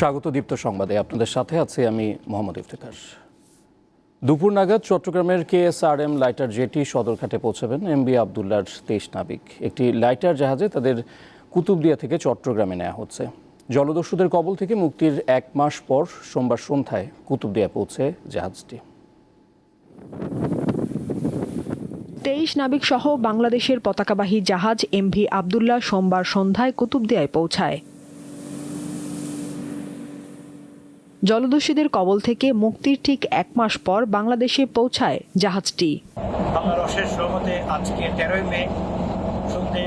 স্বাগত দীপ্ত সংবাদে, আপনাদের সাথে আছি আমি মোহাম্মদ ইফতেখার। দুপুর নাগাদ চট্টগ্রামের KSRM লাইটার জেটি সদরঘাটে পৌঁছাবেন এমভি আবদুল্লাহর 23 নাবিক। একটি লাইটার জাহাজে তাদের কুতুবদিয়া থেকে চট্টগ্রামে নেওয়া হচ্ছে। জলদস্যুদের কবল থেকে মুক্তির 1 মাস পর সোমবার সন্ধ্যায় কুতুবদিয়া পৌঁছে জাহাজটি। 23 নাবিক সহ বাংলাদেশের পতাকাবাহী জাহাজ এমভি আবদুল্লাহ সোমবার সন্ধ্যায় কুতুবদিয়ায় পৌঁছায়। জলদস্যুদের কবল থেকে মুক্তির ঠিক 1 মাস পর বাংলাদেশে পৌঁছায় জাহাজটি। আল্লাহর অশেষ রহমতে আজকে 13 মে সন্ধ্যে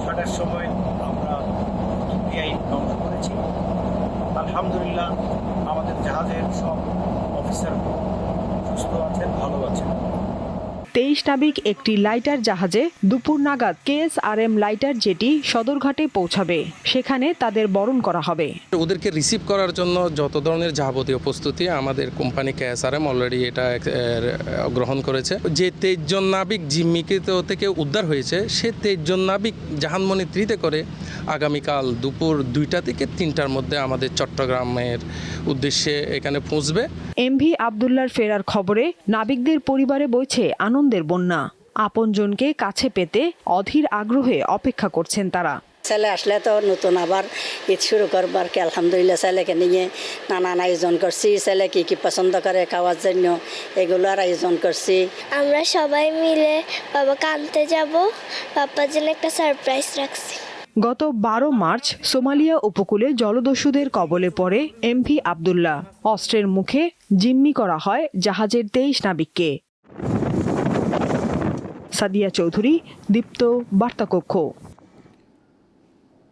6টার সময় আমরা কুতুবদিয়ায় ধ্বংস করেছি। আলহামদুলিল্লাহ আমাদের জাহাজের সব অফিসার সুস্থ আছেন, ভালো আছেন। 23 নাবিক একটি লাইটার জাহাজে দুপুর নাগাদ KSRM লাইটার জেটি সদরঘাটে পৌঁছাবে। সেখানে তাদের বরণ করা হবে। ওদেরকে রিসিভ করার জন্য যত ধরনের যাবতীয় প্রস্তুতি আমাদের কোম্পানি KSRM অলরেডি এটা গ্রহণ করেছে। যে 23 জন নাবিক জিম্মিকৃত থেকে উদ্ধার হয়েছে, সে 23 জন নাবিক জাহানমণি 3-তে করে আগামীকাল দুপুর 2টা থেকে 3টার মধ্যে আমাদের চট্টগ্রামের উদ্দেশ্যে এখানে পৌঁছবে। এমভি আবদুল্লাহর ফেরার খবরে নাবিকদের পরিবারে বইছে আনন্দের বন্যা। আপনজনকে কাছে পেতে অধীর আগ্রহে অপেক্ষা করছেন তারা। ছেলে আসলে তো নতুন আবার ঈদ শুরু করবার কি আলহামদুলিল্লাহ ছেলেকে নিয়ে নানান আয়োজন করছি। ছেলে কি কি পছন্দ করে খাওয়ার জন্য এগুলোর আয়োজন করছি। আমরা সবাই মিলে বাবাকে আনতে যাব, বাবার জন্য একটা সারপ্রাইজ রাখছি। গত 12 মার্চ সোমালিয়া উপকূলে জলদস্যুদের কবলে পড়ে এমভি আবদুল্লাহ। অস্ত্রের মুখে জিম্মি করা হয় জাহাজের 23 নাবিককে। সাদিয়া চৌধুরী, দীপ্ত বার্তাকক্ষ।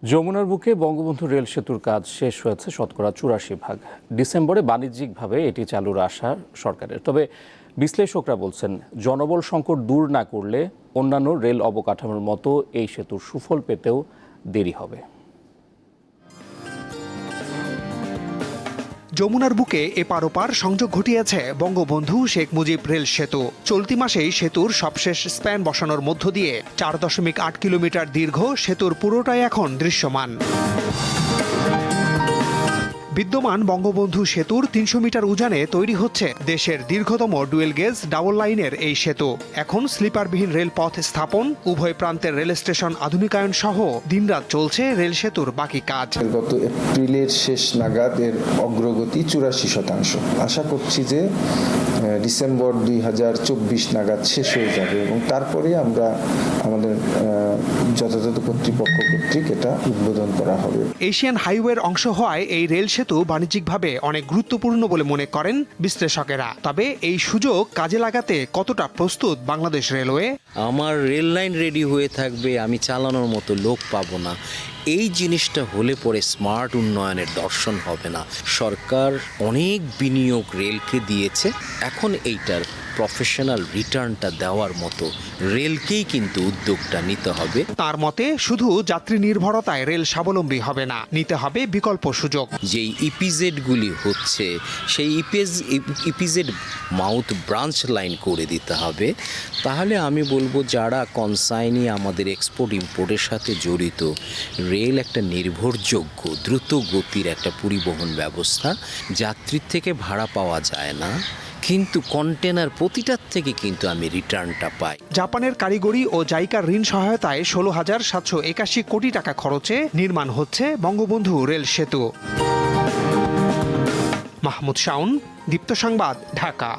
যমুনার বুকে বঙ্গবন্ধু রেল সেতুর কাজ শেষ হয়েছে শতকরা 84%। ডিসেম্বরে বাণিজ্যিকভাবে এটি চালুর আশা সরকারের। তবে বিশ্লেষকরা বলছেন, জনবল সংকট দূর না করলে অন্যান্য রেল অবকাঠামোর মতো এই সেতুর সুফল পেতেও দেরি হবে। যমুনার বুকে এপার ওপার সংযোগ ঘটিয়েছে বঙ্গবন্ধু শেখ মুজিব রেল সেতু। চলতি মাসেই সেতুর সবশেষ স্প্যান বসানোর মধ্য দিয়ে 4.8 কিলোমিটার দীর্ঘ সেতুর পুরোটাই এখন দৃশ্যমান। বিদ্যমান বঙ্গবন্ধু সেতুর 300 মিটার উজানে তৈরি হচ্ছে দেশের দীর্ঘতম ডুয়েল গেজ ডাবল লাইনের এই সেতু। এখন স্লিপারবিহীন রেলপথ স্থাপন, উভয় প্রান্তের রেল স্টেশন আধুনিকায়ন সহ দিনরাত চলছে রেল সেতুর বাকি কাজ। গত এপ্রিলের শেষ নাগাদ এর অগ্রগতি 84%। আশা করছি যে ডিসেম্বর 2024 নাগাদ শেষ হয়ে যাবে এবং তারপরে আমরা আমাদের যথাযথ কর্তৃপক্ষ কর্তৃক এটা উদ্বোধন করা হবে। এশিয়ান হাইওয়ের অংশ হওয়ায় এই রেল সেতু বাণিজ্যিকভাবে অনেক গুরুত্বপূর্ণ বলে মনে করেন বিশ্লেষকেরা। তবে এই সুযোগ কাজে লাগাতে কতটা প্রস্তুত বাংলাদেশ রেলওয়ে? আমার রেল লাইন রেডি হয়ে থাকবে, আমি চালানোর মতো লোক পাবো না, এই জিনিসটা হলে পরে স্মার্ট উন্নয়নের দর্শন হবে না। সরকার অনেক বিনিয়োগ রেলকে দিয়েছে, এখন এইটার প্রফেশনাল রিটার্নটা দেওয়ার মতো রেলকেই কিন্তু উদ্যোগটা নিতে হবে। তার মতে শুধু যাত্রী নির্ভরতায় রেল স্বাবলম্বী হবে না, নিতে হবে বিকল্প সুযোগ। যেই ইপিজেডগুলি হচ্ছে সেই ইপিজেড মাউথ ব্রাঞ্চ লাইন করে দিতে হবে। তাহলে আমি বলবো যারা কনসাইনি আমাদের এক্সপোর্ট ইম্পোর্টের সাথে জড়িত, রেল একটা নির্ভরযোগ্য দ্রুত গতির একটা পরিবহন ব্যবস্থা। যাত্রীর থেকে ভাড়া পাওয়া যায় না, কিন্তু কন্টেনার প্রতিটার থেকে কিন্তু আমি রিটার্নটা পাই। জাপানের কারিগরি ও জাইকার ঋণ সহায়তায় 16,781 কোটি টাকা খরচে নির্মাণ হচ্ছে বঙ্গবন্ধু রেল সেতু। মাহমুদ শাওন, দীপ্ত সংবাদ, ঢাকা।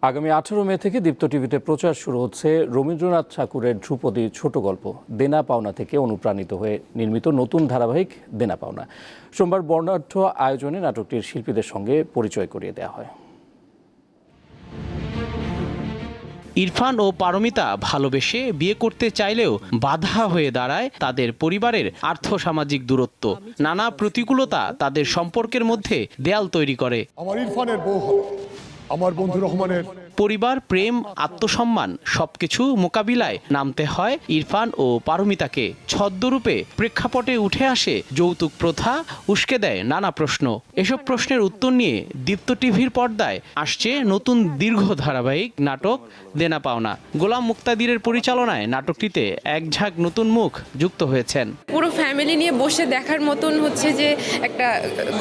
আগামী 18 মে থেকে দীপ্ত টিভিতে প্রচার শুরু হচ্ছে রবীন্দ্রনাথ ঠাকুরের ধ্রুপদী ছোট গল্প দেনা পাওনা থেকে অনুপ্রাণিত হয়ে নির্মিত নতুন ধারাবাহিক দেনা পাওনা। সোমবার বর্ণাঢ্য আয়োজনে নাটকটির শিল্পীদের সঙ্গে পরিচয় করিয়ে দেওয়া হয়। ইরফান ও পারমিতা ভালোবেসে বিয়ে করতে চাইলেও বাধা হয়ে দাঁড়ায় তাদের পরিবারের আর্থসামাজিক দূরত্ব। নানা প্রতিকূলতা তাদের সম্পর্কের মধ্যে দেয়াল তৈরি করে। আমার ইরফানের বউ হবে আমার বন্ধু রহমানের পরিবার, প্রেম, আত্মসম্মান সবকিছু মোকাবিলায় নামতে হয় ইরফান ও পারমিতাকে। ছদ্মরূপে প্রেক্ষাপটে উঠে আসে যৌতুক প্রথা, উস্কে দেয় নানা প্রশ্ন। এসব প্রশ্নের উত্তর নিয়ে দীপ্ত টিভির পর্দায় আসছে নতুন দীর্ঘ ধারাবাহিক নাটক দেনা পাওনা। গোলাম মুক্তাদিরের পরিচালনায় নাটকটিতে এক ঝাঁক নতুন মুখ যুক্ত হয়েছেন। পুরো ফ্যামিলি নিয়ে বসে দেখার মতন হচ্ছে যে একটা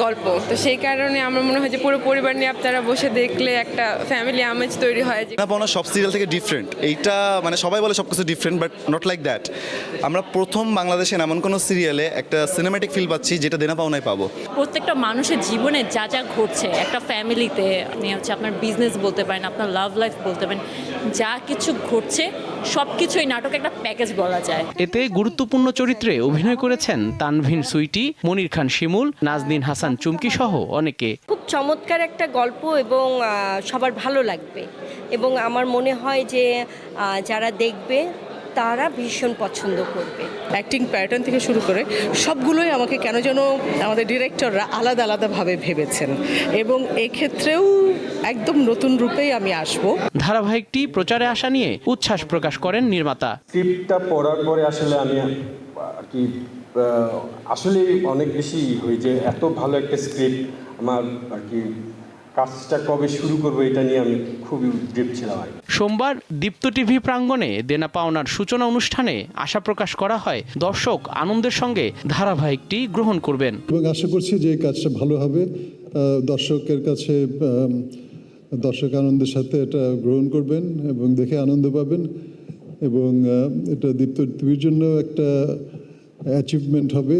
গল্প, তো সেই কারণে আমার মনে হয় যে পুরো পরিবার নিয়ে আপনারা বসে দেখলে একটা ফ্যামিলি আমেজ তৈরি হয়। দেনা পাওনা সব সিরিয়াল থেকে ডিফারেন্ট, এইটা মানে সবাই বলে সব কিছু different, but not like that. আমরা প্রথম বাংলাদেশে এমন কোনো সিরিয়ালে একটা সিনেম্যাটিক ফিল পাচ্ছি যেটা দেনা পাওনায় পাবো। প্রত্যেকটা মানুষের জীবনে যা যা ঘটছে একটা ফ্যামিলিতে, আপনি হচ্ছে আপনার বিজনেস বলতে পারেন, আপনার লাভ লাইফ বলতে পারেন, যা কিছু ঘটছে সব কিছু এই নাটকে একটা প্যাকেজ বলা যায়। এতে গুরুত্বপূর্ণ চরিত্রে অভিনয় করেছেন তানভিন সুইটি, মনির খান শিমুল, নাজনীন হাসান চুমকি সহ অনেকে। খুব চমৎকার একটা গল্প এবং সবার ভালো লাগবে, এবং আমার মনে হয় যে যারা দেখবে তারা ভীষণ পছন্দ করবে। অ্যাক্টিং প্যাটার্ন থেকে শুরু করে সবগুলোই আমাকে কেন যেন আমাদের ডিরেক্টররা আলাদা আলাদাভাবে ভেবেছেন, এবং এক্ষেত্রেও একদম নতুন রূপেই আমি আসব। ধারাবাহিকটি প্রচারে আসা নিয়ে উচ্ছ্বাস প্রকাশ করেন নির্মাতা। স্ক্রিপ্টটা পড়ার পরে আসলে আমি আর কি আসলে অনেক বেশি হই যে এত ভালো একটা স্ক্রিপ্ট, আমার আর কি কাজটা কবে শুরু করবো এটা নিয়ে আমি খুবই উদ্গ্রীব ছিলাম। সোমবার দীপ্ত টিভি প্রাঙ্গণে দেনা পাওনার সূচনা অনুষ্ঠানে আশা প্রকাশ করা হয় দর্শক আনন্দের সঙ্গে ধারাবাহিকটি গ্রহণ করবেন এবং আশা করছি যে এই কাজটা ভালো হবে, দর্শকের কাছে দর্শক আনন্দের সাথে এটা গ্রহণ করবেন এবং দেখে আনন্দ পাবেন, এবং এটা দীপ্ত টিভির জন্য একটা অ্যাচিভমেন্ট হবে।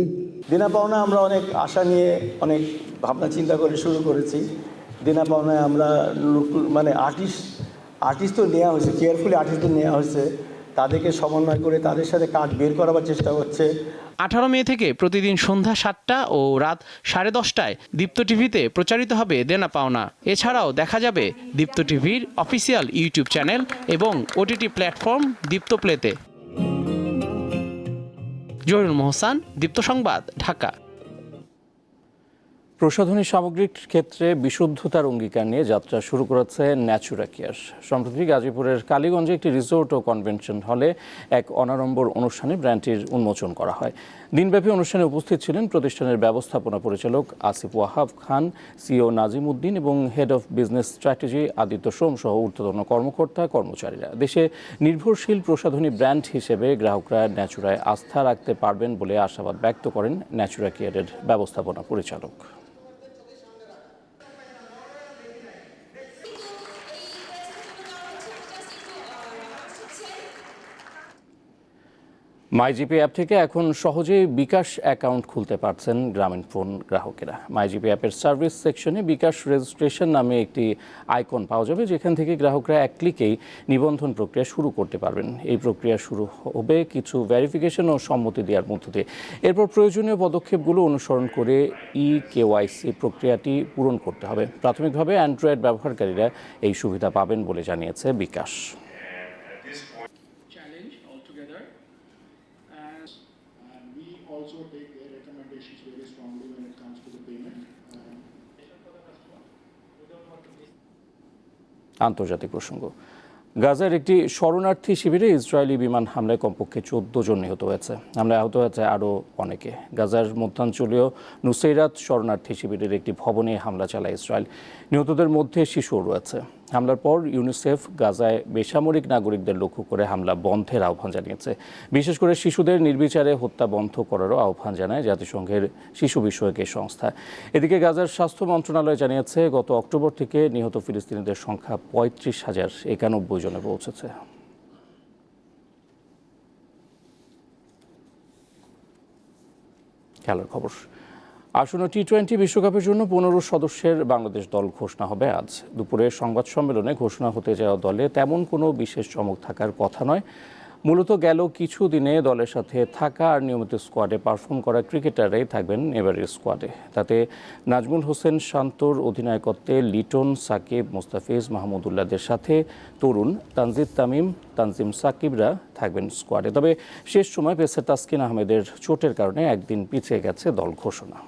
দেনা পাওনা আমরা অনেক আশা নিয়ে অনেক ভাবনা চিন্তা করে শুরু করেছি। দেনা পাওনায় আমরা মানে আর্টিস্ট তো নেওয়া হয়েছে, কেয়ারফুলি আর্টিস্ট তো নেওয়া হয়েছে, তাদেরকে সমন্বয় করে তাদের সাথে কাজ বের করাবার চেষ্টা হচ্ছে। 18 মে থেকে প্রতিদিন সন্ধ্যা 7টা ও রাত 10:30টায় দীপ্ত টিভিতে প্রচারিত হবে দেনা পাওনা। এছাড়াও দেখা যাবে দীপ্ত টিভির অফিসিয়াল ইউটিউব চ্যানেল এবং ওটিটি প্ল্যাটফর্ম দীপ্ত প্লেতে। জহিরুল মোহসান, দীপ্ত সংবাদ, ঢাকা। প্রসাধনী সামগ্রীর ক্ষেত্রে বিশুদ্ধতার অঙ্গীকার নিয়ে যাত্রা শুরু করেছে ন্যাচুরা কেয়ার। সম্প্রতি গাজীপুরের কালীগঞ্জে একটি রিসোর্ট ও কনভেনশন হলে এক অনাড়ম্বর অনুষ্ঠানে ব্র্যান্ডটির উন্মোচন করা হয়। দিনব্যাপী অনুষ্ঠানে উপস্থিত ছিলেন প্রতিষ্ঠানের ব্যবস্থাপনা পরিচালক আসিফ ওয়াহাব খান, সিও নাজিম উদ্দিন এবং head of business strategy Aditya Som সহ ঊর্ধ্বতন কর্মকর্তা কর্মচারীরা। দেশে নির্ভরশীল প্রসাধনী ব্র্যান্ড হিসেবে গ্রাহকরা ন্যাচুরায় আস্থা রাখতে পারবেন বলে আশাবাদ ব্যক্ত করেন ন্যাচুরা কেয়ারের ব্যবস্থাপনা পরিচালক। মাইজিপি অ্যাপ থেকে এখন সহজেই বিকাশ অ্যাকাউন্ট খুলতে পারছেন গ্রামীণ ফোন গ্রাহকেরা। মাইজিপি অ্যাপের সার্ভিস সেকশনে বিকাশ রেজিস্ট্রেশন নামে একটি আইকন পাওয়া যাবে, যেখান থেকে গ্রাহকরা এক ক্লিকেই নিবন্ধন প্রক্রিয়া শুরু করতে পারবেন। এই প্রক্রিয়া শুরু হবে কিছু ভেরিফিকেশন ও সম্মতি দেওয়ার মধ্য দিয়ে। এরপর প্রয়োজনীয় পদক্ষেপগুলো অনুসরণ করে কেওয়াইসি প্রক্রিয়াটি পূরণ করতে হবে। প্রাথমিকভাবে অ্যান্ড্রয়েড ব্যবহারকারীরা এই সুবিধা পাবেন বলে জানিয়েছে বিকাশ। আন্তর্জাতিক প্রসঙ্গ। গাজার একটি শরণার্থী শিবিরে ইসরায়েলি বিমান হামলায় কমপক্ষে 14 জন নিহত হয়েছে। হামলায় আহত হয়েছে আরও অনেকে। গাজার মধ্যাঞ্চলীয় নুসেইরাত শরণার্থী শিবিরের একটি ভবনে হামলা চালায় ইসরায়েল। নিহতদের মধ্যে শিশুও রয়েছে। হামলার পর ইউনিসেফ গাজায় বেসামরিক নাগরিকদের লক্ষ্য করে হামলা বন্ধের আহ্বান জানিয়েছে। বিশেষ করে শিশুদের নির্বিচারে হত্যা বন্ধ করারও আহ্বান জানায় জাতিসংঘের শিশু বিষয়ক এই সংস্থা। এদিকে গাজার স্বাস্থ্য মন্ত্রণালয় জানিয়েছে গত অক্টোবর থেকে নিহত ফিলিস্তিনিদের সংখ্যা 35,091 জনে পৌঁছেছে। খেলার খবর। আসন্ন টি-20 বিশ্বকাপের জন্য 15 সদস্যের বাংলাদেশ দল ঘোষণা হবে আজ দুপুরে। সংবাদ সম্মেলনে ঘোষণা হতে যাওয়া দলে তেমন কোনো বিশেষ চমক থাকার কথা নয়। মূলত গেল কিছু দিনে দলের সাথে থাকা আর নিয়মিত স্কোয়াডে পারফর্ম করা ক্রিকেটাররাই থাকবেন এবারের স্কোয়াডে। তাতে নাজমুল হোসেন শান্তর অধিনায়কত্বে লিটন, সাকিব, মোস্তাফিজ, মাহমুদুল্লাহদের সাথে তরুণ তানজিদ তামিম, তানজিম সাকিবরা থাকবেন স্কোয়াডে। তবে শেষ সময় পেসার তাসকিন আহমেদের চোটের কারণে একদিন পিছিয়ে গেছে দল ঘোষণা।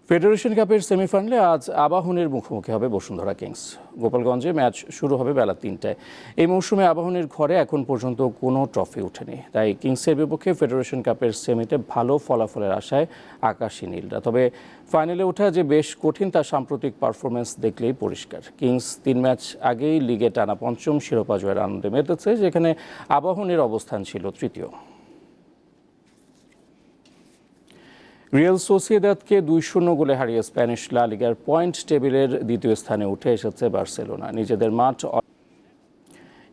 ফেডারেশন কাপের সেমিফাইনালে আজ আবাহনীর মুখোমুখি হবে বসুন্ধরা কিংস। গোপালগঞ্জে ম্যাচ শুরু হবে বেলা ৩টায়। এই মৌসুমে আবাহনীর ঘরে এখন পর্যন্ত কোনো ট্রফি ওঠেনি, তাই কিংসের বিপক্ষে ফেডারেশন কাপের সেমিতে ভালো ফলাফলের আশায় আকাশী নীলরা। তবে ফাইনালে ওঠা যে বেশ কঠিন তা সাম্প্রতিক পারফরমেন্স দেখলেই পরিষ্কার। কিংস ৩ ম্যাচ আগেই লিগে টানা ৫ম শিরোপা জয়ের আনন্দে মেতেছে, যেখানে আবাহনীর অবস্থান ছিল তৃতীয়। রিয়াল সোসিয়েদাদকে ২-০ গোলে হারিয়ে স্প্যানিশ লা লিগার পয়েন্ট টেবিলের দ্বিতীয় স্থানে উঠে এসেছে বার্সেলোনা। নিজেদের মাঠ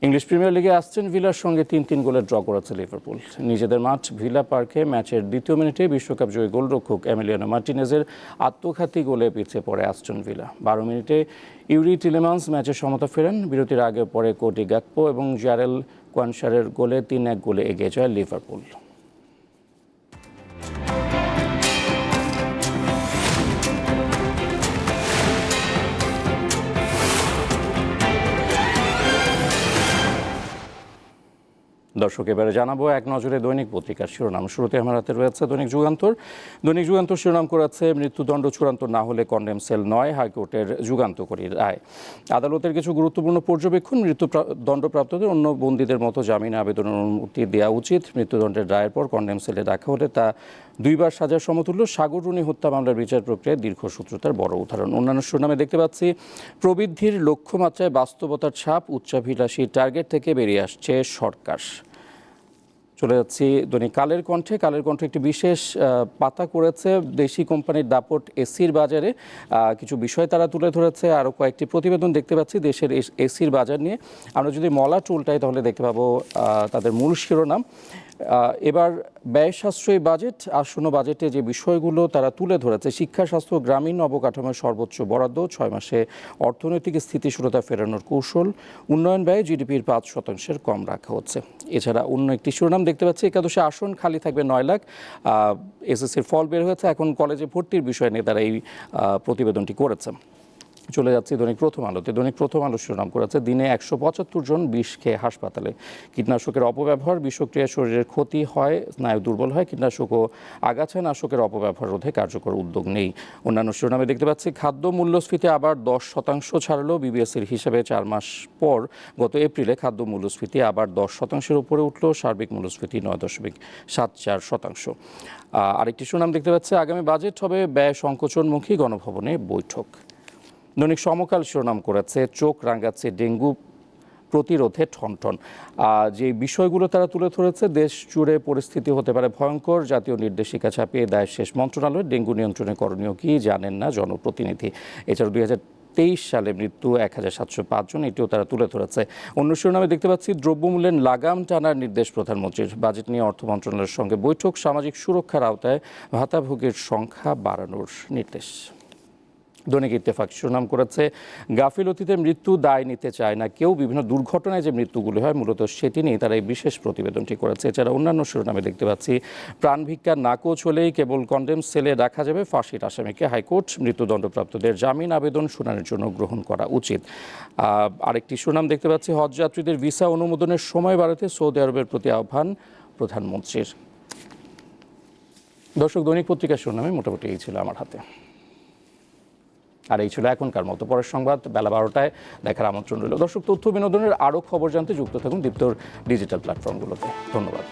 ইংলিশ প্রিমিয়ার লিগে অ্যাস্টন ভিলার সঙ্গে ৩-৩ গোলে ড্র করেছে লিভারপুল। নিজেদের মাঠ ভিলা পার্কে ম্যাচের দ্বিতীয় মিনিটে বিশ্বকাপ জয়ী গোলরক্ষক এমিলিয়ানো মার্টিনেজের আত্মঘাতী গোলে পিছিয়ে পড়ে অ্যাস্টন ভিলা। ১২ মিনিটে ইউরি টিলেমান্স ম্যাচের সমতা ফেরেন। বিরতির আগে পরে কোডি গাকপো এবং জারেল কোয়ানসারের গোলে ৩-১ গোলে এগিয়ে যায় লিভারপুল। দর্শক, এবারে জানাবো এক নজরে দৈনিক পত্রিকার শিরোনাম। শুরুতে আমার হাতে রয়েছে দৈনিক যুগান্তর। দৈনিক যুগান্তর শিরোনাম করেছে, মৃত্যুদণ্ড চূড়ান্ত না হলে কন্ডেম সেল নয়, হাইকোর্টের যুগান্তকারী রায়। আদালতের কিছু গুরুত্বপূর্ণ পর্যবেক্ষণ, মৃত্যুদণ্ডপ্রাপ্তদের অন্য বন্দীদের মতো জামিন আবেদনের অনুমতি দেওয়া উচিত। মৃত্যুদণ্ডের রায়ের পর কন্ডেম সেলে রাখা হলে তা 2 বার সাজার সমতুল্য। সাগররুনি হত্যা মামলার বিচার প্রক্রিয়ায় দীর্ঘসূত্রতার বড় উদাহরণ। অন্যান্য শিরোনামে দেখতে পাচ্ছি, প্রবৃদ্ধির লক্ষ্যমাত্রায় বাস্তবতার ছাপ, উচ্চাভিলাষী টার্গেট থেকে বেরিয়ে আসছে সরকার। চলে যাচ্ছি দৈনিক কালের কণ্ঠে। কালের কণ্ঠে একটি বিশেষ পাতা করেছে দেশি কোম্পানির দাপট এসির বাজারে। কিছু বিষয় তারা তুলে ধরেছে, আরও কয়েকটি প্রতিবেদন দেখতে পাচ্ছি দেশের এসির বাজার নিয়ে। আমরা যদি মলাট উল্টাই তাহলে দেখতে পাবো তাদের মূল শিরোনাম। এবার ব্যয় সাশ্রয়ী বাজেট, আসন্ন বাজেটে যে বিষয়গুলো তারা তুলে ধরেছে, শিক্ষা, স্বাস্থ্য, গ্রামীণ অবকাঠামোর সর্বোচ্চ বরাদ্দ, 6 মাসে অর্থনৈতিক স্থিতিশীলতা ফেরানোর কৌশল, উন্নয়ন ব্যয় জিডিপির 5% কম রাখা হচ্ছে। এছাড়া অন্য একটি শিরোনাম দেখতে পাচ্ছি, একাদশে আসন খালি থাকবে 9 লাখ। এসএসসির ফল বের হয়েছে, এখন কলেজে ভর্তির বিষয় নিয়ে তারা এই প্রতিবেদনটি করেছে। চলে যাচ্ছি দৈনিক প্রথম আলোতে। দৈনিক প্রথম আলো শিরোনাম করেছে, দিনে 175 জন বিষ খেয়ে হাসপাতালে। কীটনাশকের অপব্যবহার, বিষক্রিয়ায় শরীরের ক্ষতি হয়, স্নায়ু দুর্বল হয়। কীটনাশক ও আগাছানাশকের অপব্যবহার রোধে কার্যকর উদ্যোগ নেই। অন্যান্য শিরোনামে দেখতে পাচ্ছি, খাদ্য মূল্যস্ফীতি আবার 10% ছাড়ল। বিবিএসের হিসাবে 4 মাস পর গত এপ্রিলে খাদ্য মূল্যস্ফীতি আবার 10%-এর উপরে উঠল। সার্বিক মূল্যস্ফীতি 9.74%। আরেকটি শিরোনাম দেখতে পাচ্ছি, আগামী বাজেট হবে ব্যয় সংকোচনমুখী, গণভবনে বৈঠক। দৈনিক সমকাল শিরোনাম করেছে, চোখ রাঙাচ্ছে ডেঙ্গু প্রতিরোধে ঠনঠন। যে বিষয়গুলো তারা তুলে ধরেছে, দেশ জুড়ে পরিস্থিতি হতে পারে ভয়ঙ্কর। জাতীয় নির্দেশিকা ছাপিয়ে দায় শেষ মন্ত্রণালয়। ডেঙ্গু নিয়ন্ত্রণে করণীয় কি জানেন না জনপ্রতিনিধি। এছাড়া 2023 সালে মৃত্যু 1705 জন, এটিও তারা তুলে ধরেছে। অন্য শিরোনামে দেখতে পাচ্ছি, দ্রব্যমূল্যের লাগাম টানার নির্দেশ প্রধানমন্ত্রীর। বাজেট নিয়ে অর্থ মন্ত্রণালয়ের সঙ্গে বৈঠক। সামাজিক সুরক্ষার আওতায় ভাতাভোগীর সংখ্যা বাড়ানোর নির্দেশ। দৈনিক ইত্তেফাক শিরোনাম করেছে, গাফিলতিতে মৃত্যু দায় নিতে চায় না কেউ। বিভিন্ন দুর্ঘটনায় যে মৃত্যুগুলি হয় মূলত সেটি নিয়ে তারা এই বিশেষ প্রতিবেদনটি করেছে। এছাড়া অন্যান্য শিরোনামে দেখতে পাচ্ছি, প্রাণ ভিক্ষা নাকচ হলেই কেবল কন্ডেম সেলে রাখা যাবে ফাঁসির আসামিকে। হাইকোর্ট মৃত্যুদণ্ডপ্রাপ্তদের জামিন আবেদন শুনানির জন্য গ্রহণ করা উচিত। আরেকটি শিরোনাম দেখতে পাচ্ছি, হজ যাত্রীদের ভিসা অনুমোদনের সময় বাড়াতে সৌদি আরবের প্রতি আহ্বান প্রধানমন্ত্রীর। দর্শক, দৈনিক পত্রিকার শিরোনামে মোটামুটি এই ছিল আমার হাতে। আর এই ছিল এখনকার মতো। পরের সংবাদ বেলা 12টায় দেখার আমন্ত্রণ রইল। দর্শক, তথ্য বিনোদনের আরও খবর জানতে যুক্ত থাকুন দীপ্তর ডিজিটাল প্ল্যাটফর্মগুলোতে। ধন্যবাদ।